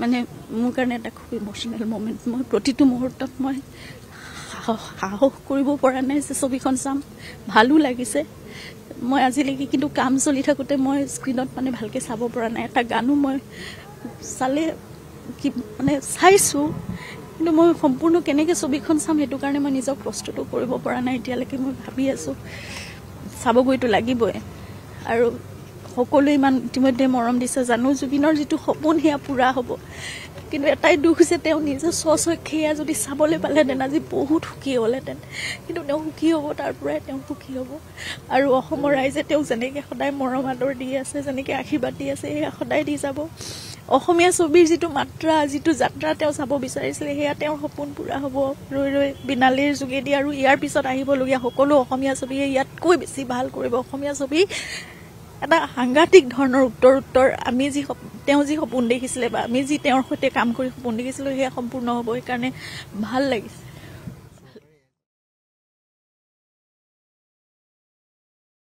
মানে মোৰ কাৰণে এটা খুব ইমোশ্যনেল মোমেণ্ট। মই প্ৰতিটো মুহূৰ্তত মই সাহস কৰিব পৰা নাই যে ছবিখন চাম, ভালো লাগিছে। মই আজিলৈকে কিন্তু কাম চলি থাকোঁতে মই স্ক্ৰীণত মানে ভালকৈ চাব পৰা নাই। এটা গানো মই চালে কি মানে চাইছোঁ, কিন্তু মই সম্পূৰ্ণ কেনেকৈ ছবিখন চাম সেইটো কাৰণে মই নিজক প্ৰস্তুতো কৰিব পৰা নাই এতিয়ালৈকে। মই ভাবি আছোঁ চাবগৈতো লাগিবই, আৰু সকলোৱে ইমান ইতিমধ্যে মৰম দিছে জানো। জুবিনৰ যিটো সপোন সেয়া পূৰা হ'ব, কিন্তু এটাই দুখ যে তেওঁ নিজৰ স্বচক্ষে সেয়া যদি চাবলৈ পালেহেঁতেন আজি বহুত সুখী হ'লহেঁতেন। কিন্তু তেওঁ সুখী হ'ব, তাৰ পৰাই তেওঁ সুখী হ'ব। আৰু অসমৰ ৰাইজে তেওঁক যেনেকৈ সদায় মৰম আদৰ দি আছে, যেনেকৈ আশীৰ্বাদ দি আছে, সেয়া সদায় দি যাব। অসমীয়া ছবিৰ যিটো মাত্ৰা, যিটো যাত্ৰা তেওঁ চাব বিচাৰিছিলে, সেয়া তেওঁৰ সপোন পূৰা হ'ব ৰৈ ৰৈ বিনালীৰ যোগেদি। আৰু ইয়াৰ পিছত আহিবলগীয়া সকলো অসমীয়া ছবিয়ে ইয়াতকৈ বেছি ভাল কৰিব। অসমীয়া ছবি এটা সাংঘাতিক ধৰণৰ উত্তৰ আমি তেওঁ যি সপোন দেখিছিলে বা আমি যি তেওঁৰ সৈতে কাম কৰি সপোন দেখিছিলোঁ, সেয়া সম্পূৰ্ণ হ'ব। সেইকাৰণে ভাল লাগিছে।